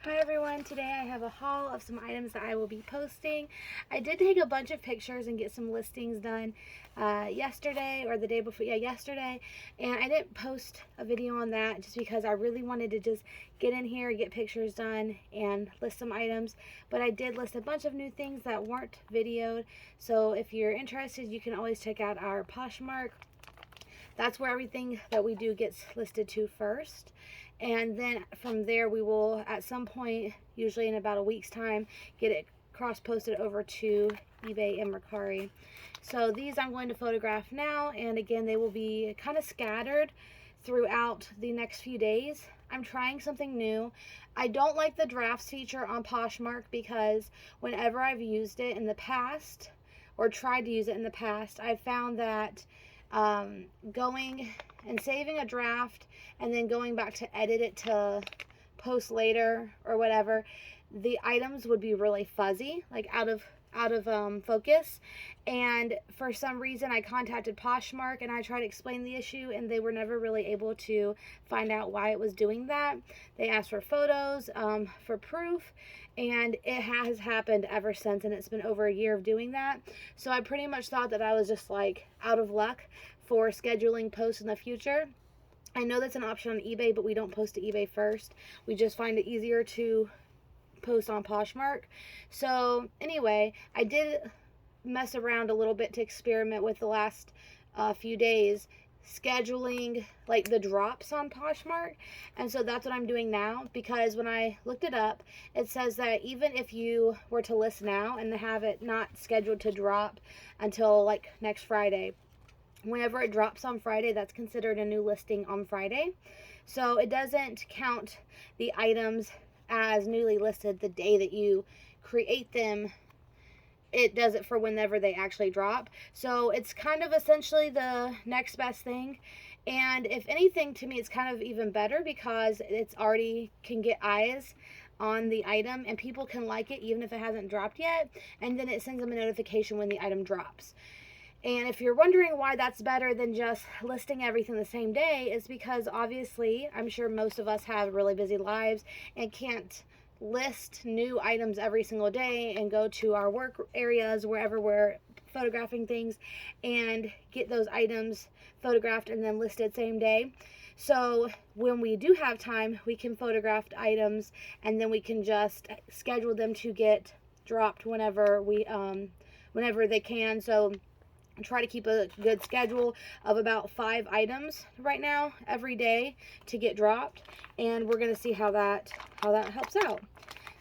Hi everyone, today I have a haul of some items that I will be posting. I did take a bunch of pictures and get some listings done yesterday or the day before, yesterday, and I didn't post a video on that just because I really wanted to just get in here, get pictures done, and list some items, but I did list a bunch of new things that weren't videoed, so if you're interested, you can always check out our Poshmark. That's where everything that we do gets listed to first. And then from there, we will, at some point, usually in about a week's time, get it cross-posted over to eBay and Mercari. So these I'm going to photograph now, and again, they will be kind of scattered throughout the next few days. I'm trying something new. I don't like the drafts feature on Poshmark because whenever I've used it in the past, or tried to use it in the past, I've found that going and saving a draft and then going back to edit it to post later or whatever, the items would be really fuzzy, like out of focus. And for some reason I contacted Poshmark and I tried to explain the issue, and they were never really able to find out why it was doing that. They asked for photos for proof, and it has happened ever since, and it's been over a year of doing that. So I pretty much thought that I was just like out of luck for scheduling posts in the future. I know that's an option on eBay, but we don't post to eBay first. We just find it easier to post on Poshmark. So anyway, I did mess around a little bit to experiment with the last few days scheduling like the drops on Poshmark, and so that's what I'm doing now, because when I looked it up, it says that even if you were to list now and have it not scheduled to drop until like next Friday, whenever it drops on Friday, that's considered a new listing on Friday. So it doesn't count the items as newly listed the day that you create them. It does it for whenever they actually drop. So it's kind of essentially the next best thing. And if anything, to me, it's kind of even better because it's already can get eyes on the item and people can like it even if it hasn't dropped yet. And then it sends them a notification when the item drops. And if you're wondering why that's better than just listing everything the same day, it's because obviously I'm sure most of us have really busy lives and can't list new items every single day and go to our work areas, wherever we're photographing things, and get those items photographed and then listed same day. So when we do have time, we can photograph items and then we can just schedule them to get dropped whenever they can. So try to keep a good schedule of about 5 items right now every day to get dropped, and we're going to see how that helps out.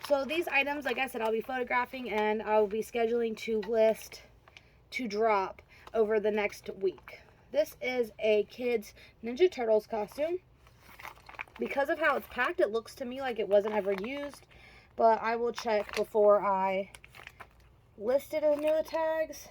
So these items, like I said, I'll be photographing and I'll be scheduling to list to drop over the next week. This is a kid's Ninja Turtles costume. Because of how it's packed, it looks to me like it wasn't ever used, but I will check before I list it as new tags.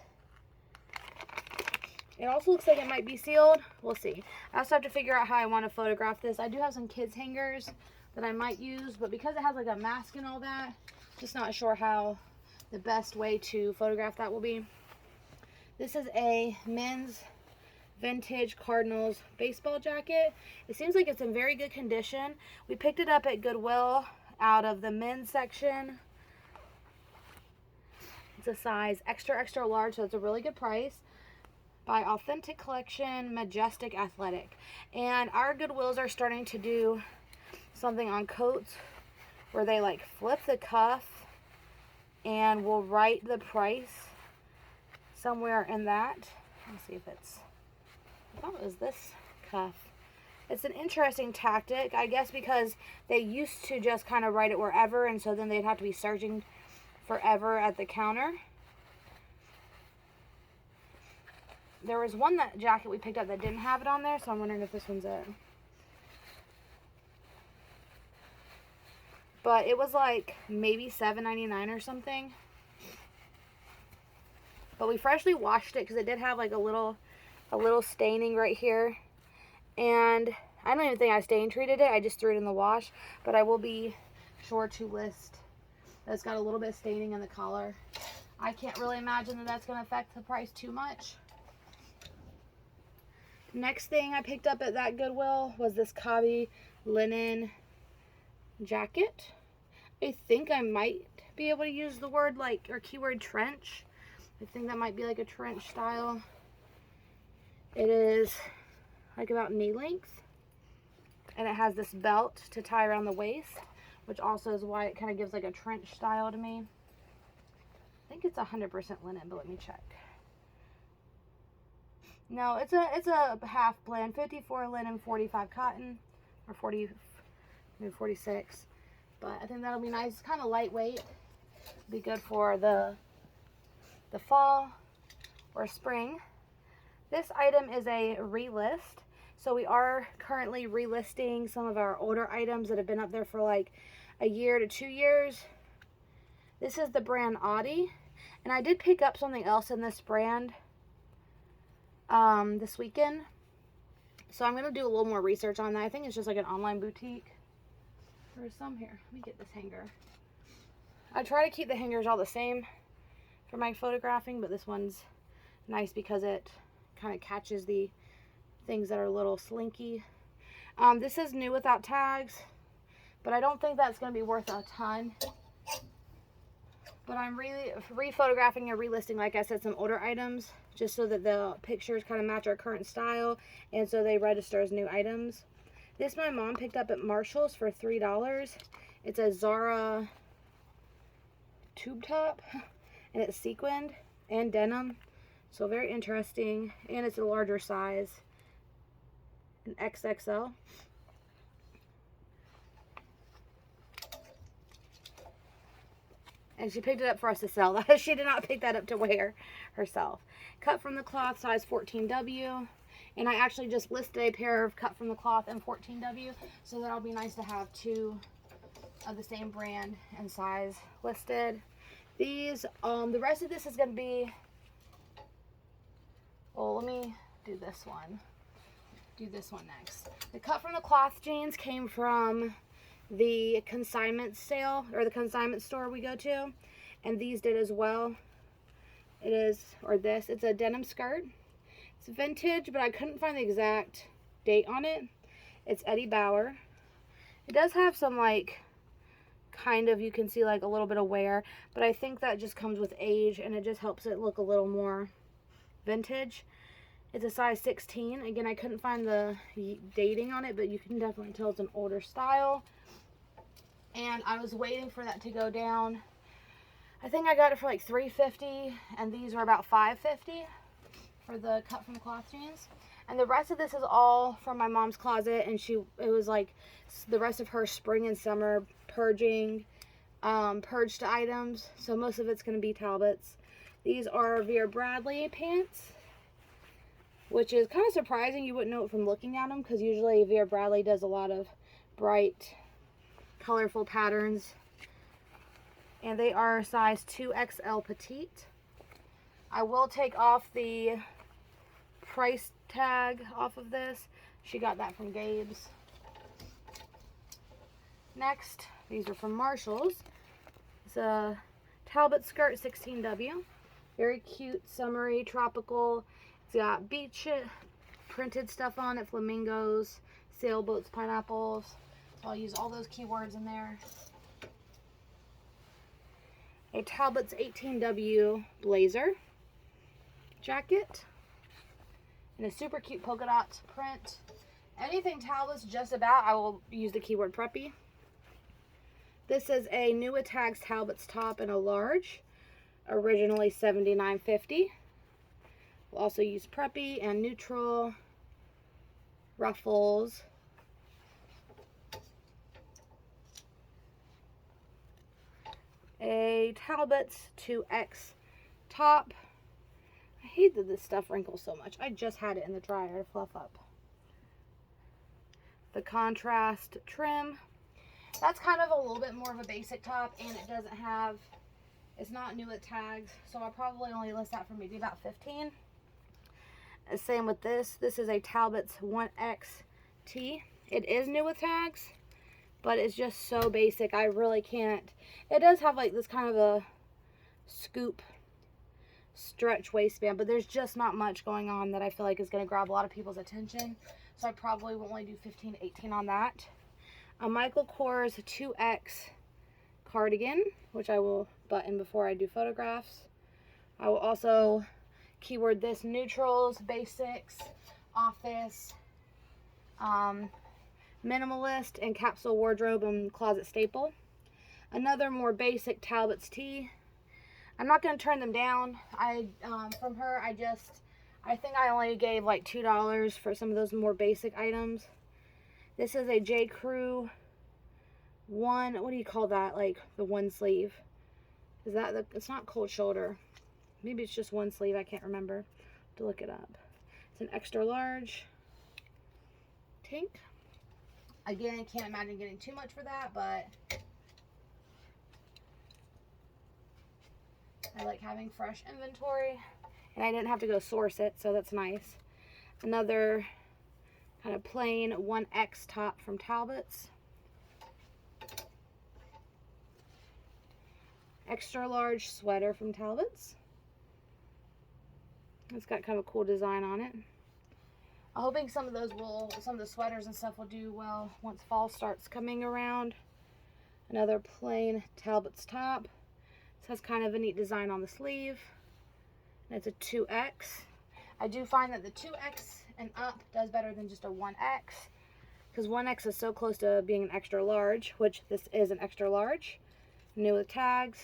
It also looks like it might be sealed. We'll see. I also have to figure out how I want to photograph this. I do have some kids hangers that I might use, but because it has like a mask and all that, just not sure how the best way to photograph that will be. This is a men's vintage Cardinals baseball jacket. It seems like it's in very good condition. We picked it up at Goodwill out of the men's section. It's a size extra, extra large, so it's a really good price. By Authentic Collection, Majestic Athletic. And our Goodwills are starting to do something on coats where they like flip the cuff and will write the price somewhere in that. Let's see if it's, I thought it was this cuff. It's an interesting tactic, I guess, because they used to just kind of write it wherever, and so then they'd have to be searching forever at the counter. There was one jacket we picked up that didn't have it on there, so I'm wondering if this one's it. But it was like maybe $7.99 or something. But we freshly washed it because it did have like a little staining right here. And I don't even think I stain treated it. I just threw it in the wash. But I will be sure to list that it's got a little bit of staining in the collar. I can't really imagine that that's going to affect the price too much. Next thing I picked up at that Goodwill was this Cobby linen jacket. I think I might be able to use the word like, or keyword trench. I think that might be like a trench style. It is like about knee length. And it has this belt to tie around the waist, which also is why it kind of gives like a trench style to me. I think it's 100% linen, but let me check. No, it's a half blend, 54 linen, 45 cotton, or 40, maybe 46. But I think that'll be nice. It's kind of lightweight. Be good for the fall or spring. This item is a relist. So we are currently relisting some of our older items that have been up there for like a year to 2 years. This is the brand Audi. And I did pick up something else in this brand this weekend. So I'm going to do a little more research on that. I think it's just like an online boutique. There's some here. Let me get this hanger. I try to keep the hangers all the same for my photographing, but this one's nice because it kind of catches the things that are a little slinky. This is new without tags, but I don't think that's going to be worth a ton. But I'm really re-photographing and relisting, like I said, some older items, just so that the pictures kind of match our current style, and so they register as new items. This my mom picked up at Marshall's for $3. It's a Zara tube top, and it's sequined and denim, so very interesting, and it's a larger size, an XXL. And she picked it up for us to sell. She did not pick that up to wear herself. Cut from the cloth, size 14W. And I actually just listed a pair of cut from the cloth and 14W. So that'll be nice to have two of the same brand and size listed. These, the rest of this is going to be, well, let me do this one. Do this one next. The cut from the cloth jeans came from the consignment sale, or the consignment store we go to, and these did as well. It is, or this, it's a denim skirt. It's vintage, but I couldn't find the exact date on it. It's Eddie Bauer. It does have some like kind of, you can see like a little bit of wear, but I think that just comes with age, and it just helps it look a little more vintage. It's a size 16. Again, I couldn't find the dating on it, but you can definitely tell it's an older style. And I was waiting for that to go down. I think I got it for like $3.50, and these were about $5.50 for the cut from the cloth jeans. And the rest of this is all from my mom's closet, and it was like the rest of her spring and summer purged items. So most of it's going to be Talbots. These are Vera Bradley pants, which is kind of surprising. You wouldn't know it from looking at them, because usually Vera Bradley does a lot of bright, colorful patterns. And they are size 2XL petite. I will take off the price tag off of this. She got that from Gabe's. Next, these are from Marshall's. It's a Talbot skirt, 16W. Very cute, summery, tropical. It's got beach printed stuff on it, flamingos, sailboats, pineapples. So I'll use all those keywords in there. A Talbot's 18W blazer jacket. And a super cute polka dot print. Anything Talbot's just about, I will use the keyword preppy. This is a New at Tags Talbot's top in a large. Originally $79.50. We'll also use preppy and neutral ruffles. A Talbot's 2X top. I hate that this stuff wrinkles so much. I just had it in the dryer to fluff up. The contrast trim. That's kind of a little bit more of a basic top, and it doesn't have, it's not new at tags, so I'll probably only list that for maybe about 15. Same with this. This is a Talbot's 1XT. It is new with tags, but it's just so basic. I really can't. It does have like this kind of a scoop stretch waistband, but there's just not much going on that I feel like is going to grab a lot of people's attention. So I probably will only do 15 to 18 on that. A Michael Kors 2X cardigan, which I will button before I do photographs. I will also keyword this neutrals, basics, office, minimalist, and capsule wardrobe and closet staple. Another more basic Talbot's tee. I'm not going to turn them down. From her, I think I only gave like $2 for some of those more basic items. This is a J. Crew one, what do you call that? Like the one sleeve. Is that it's not cold shoulder. Maybe it's just one sleeve. I can't remember. Have to look it up. It's an extra large tank. Again, can't imagine getting too much for that, but I like having fresh inventory, and I didn't have to go source it, so that's nice. Another kind of plain 1X top from Talbot's. Extra large sweater from Talbot's. It's got kind of a cool design on it. I'm hoping some of the sweaters and stuff will do well once fall starts coming around. Another plain Talbot's top. This has kind of a neat design on the sleeve. And it's a 2X. I do find that the 2X and up does better than just a 1X. Because 1X is so close to being an extra large, which this is an extra large. New with tags.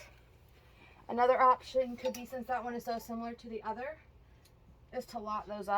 Another option could be, since that one is so similar to the other, is to lot those up.